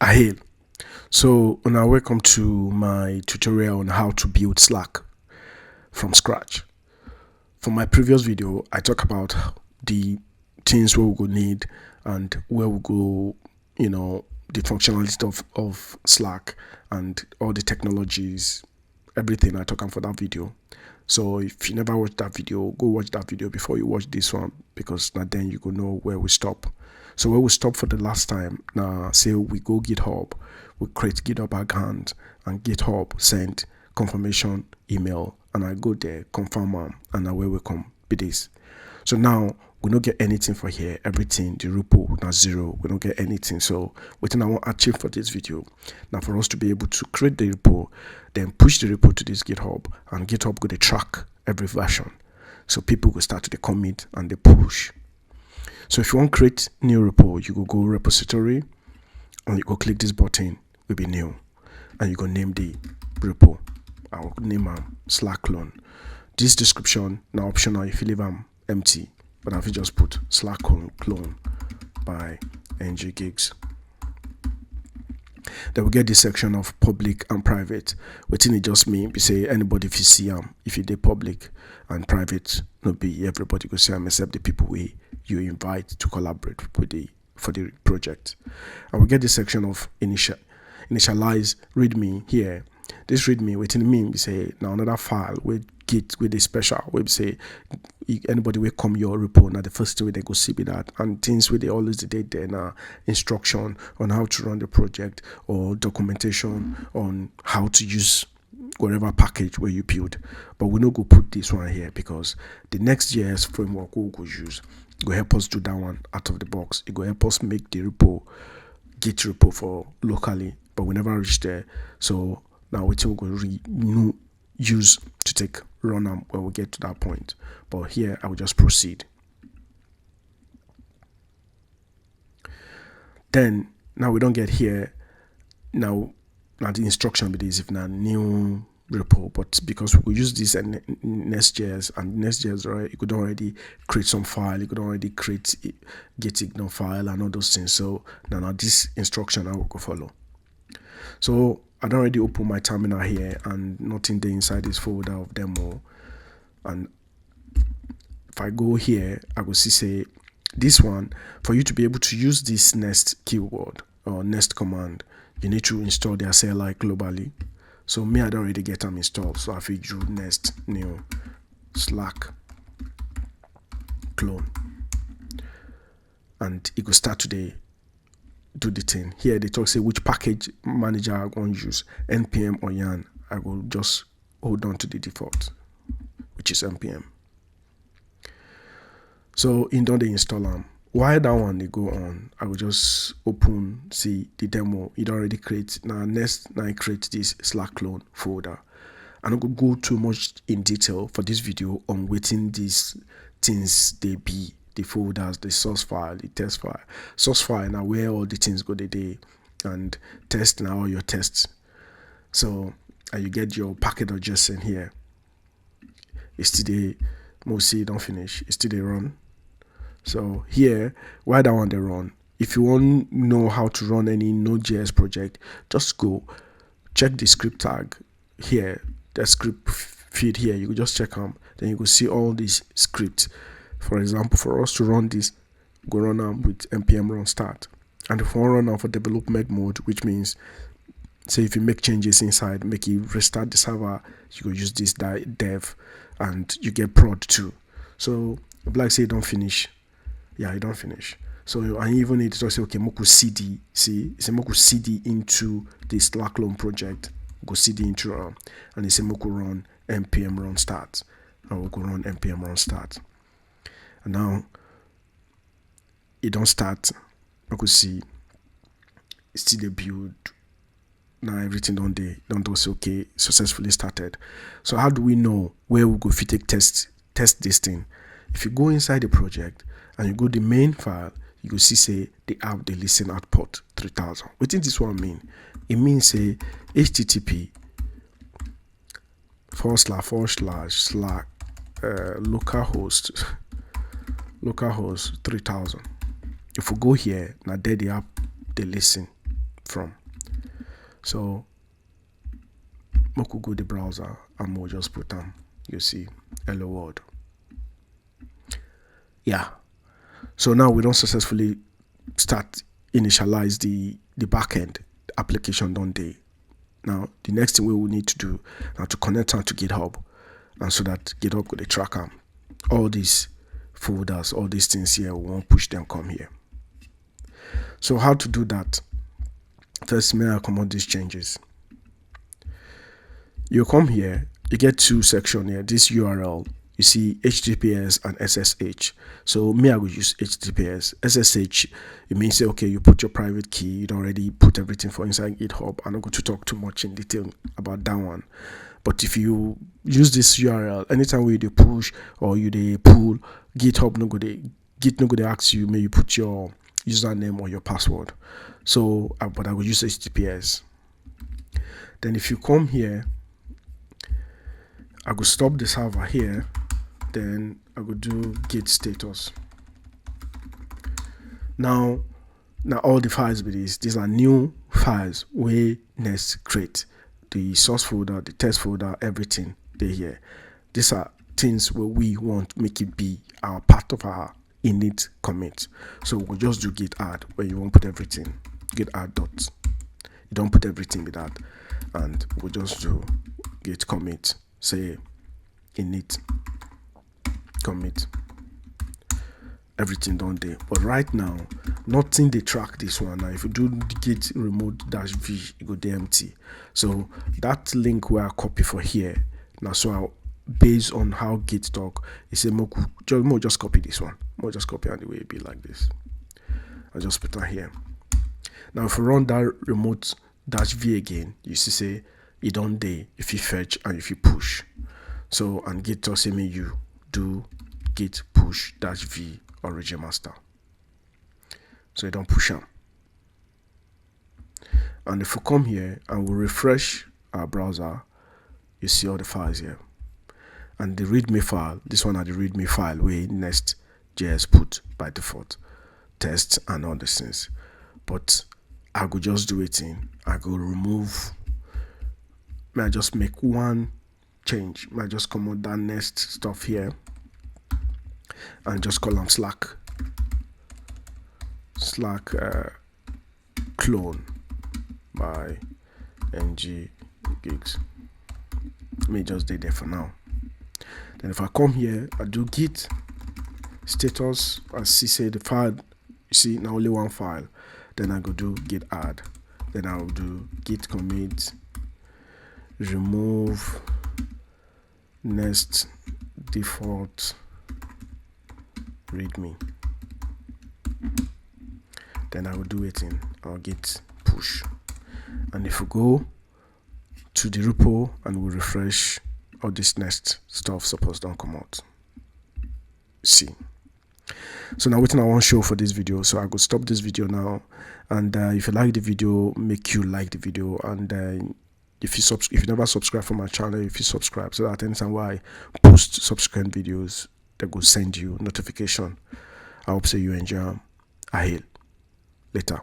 Hail. So now welcome to my tutorial on how to build Slack from scratch. For my previous video, I talked about the things where we go need and where we go, the functionality of Slack and all the technologies, everything I talked about for that video. So if you never watched that video, go watch that video before you watch this one, because now then you go know where we stop. So where we stop for the last time, now say we go GitHub, we create GitHub account, and GitHub send confirmation email, and I go there, confirm them, and now where we come be this. So now we don't get anything for here, everything, the repo now zero, we don't get anything. So what I want to achieve for this video, now for us to be able to create the repo, then push the repo to this GitHub, and GitHub go to track every version. So people will start to the commit and the push. So if you want to create new repo, you go repository, and you go click this button, will be new, and you go name the repo. I'll name Slack clone. This description now optional if you leave them empty, but if you just put Slack clone by ng-gigs. Then we get this section of public and private. Within it just mean we say anybody if you see them, if you did public, and private no be everybody go see them except the people you invite to collaborate with for the project. And we get this section of initialize readme here. This readme within mean we say now another file with git with a special we say anybody will come your repo now the first way they go see be that, and things where they always did there now instruction on how to run the project or documentation on how to use whatever package where you build. But we no go put this one here because the Next.js framework we go use go help us do that one out of the box. It go help us make the repo git repo for locally, but we never reach there. So now we will go use to take run them when we get to that point. But here I will just proceed. Then now we don't get here. Now the instruction be this if now new repo, but because we use this and Next.js, and Next.js right, you could already create some file, you could already create gitignore file and all those things. So now this instruction I will go follow. So I don't already open my terminal here and nothing there inside this folder of demo. And if I go here, I will see say this one, for you to be able to use this nest keyword or nest command, you need to install the CLI globally. So me, I don't already get them installed. So I feel do nest new Slack clone, and it will start today. Do the thing here. They talk say which package manager I going to use, npm or yarn. I will just hold on to the default, which is npm. So in don't they install them. While that one they go on, I will just open see the demo. It already creates now. Next, now I create this Slack clone folder. I'm not gonna go too much in detail for this video on waiting these things they be. The folders, the source file, the test file. Source file now where all the things go today, and test now all your tests. So and you get your packet.json here. It's today mostly don't finish. It's today run. So here, while that one they run, if you want to know how to run any Node.js project, just go check the script tag here, the script feed here. You can just check them. Then you can see all these scripts. For example, for us to run this, go run them with npm run start. And if we want to run them for development mode, which means, say if you make changes inside, make it restart the server, you go use this dev, and you get prod too. So, like say, don't finish. Yeah, you don't finish. So, I even need to say, okay, moku cd, see, it's a moku cd into the Slack clone project, go cd into and it's a moku run npm run start. And we'll go run npm run start. And now it don't start. I could see it's still the build. Now everything don't do say okay, successfully started. So how do we know where we go if you take test this thing? If you go inside the project and you go the main file, you go see say they have the listen output 3000. What does this one mean? It means say http // localhost 3000. If we go here, now there they have the listen from. So we could go the browser and we'll just put you see hello world. Yeah, so now we don't successfully start initialize the backend application, don't they? Now the next thing we will need to do now to connect to GitHub, and so that GitHub could track all these folders, all these things here, we won't push them come here. So how to do that? First, may I come on these changes. You come here, you get two sections here. This URL, you see HTTPS and SSH. So me, I will use HTTPS. SSH, you mean say, okay, you put your private key, you already put everything for inside GitHub. I'm not going to talk too much in detail about that one. But if you use this URL, anytime we do push or you do pull, GitHub no go they ask you, may you put your username or your password. So, but I will use HTTPS. Then if you come here, I will stop the server here. Then I will do git status. Now all the files with these are new files we next create. The source folder, the test folder, everything they here. These are things where we want to make it be our part of our init commit. So we'll just do git add where you won't put everything. Git add dot. You don't put everything with that, and we'll just do git commit. Say init commit. Everything done there. But right now, nothing they track this one. Now if you do git remote -v, it go there empty. So that link where I copy for here. Now so based on how git talk, it say more just copy this one. More just copy and the way it be like this. I'll just put that here. Now if you run that remote -v again, you see say it don't there if you fetch and if you push. So and git tells me you do git push -v origin master. So you don't push them. And if we come here and we refresh our browser, you see all the files here. And the readme file, this one are the readme file where Nest.js put by default, tests and all these things. But I could just do it in. I could remove. May I just make one change? May I just come on that Nest stuff here and just call them slack clone by ng gigs. May just stay there for now. Then if I come here, I do git status. I see the file. You see now only one file. Then I go do git add. Then I will do git commit remove nest default readme. Then I will do it in our git push. And if we go to the repo and we refresh, all this Nest stuff suppose don't come out. See. So now what I want to show for this video. So I could stop this video now, and if you like the video, make you like the video, and if you never subscribe for my channel, if you subscribe, so that anytime I post subsequent videos, they will send you notification. I hope so you enjoy. I hail later.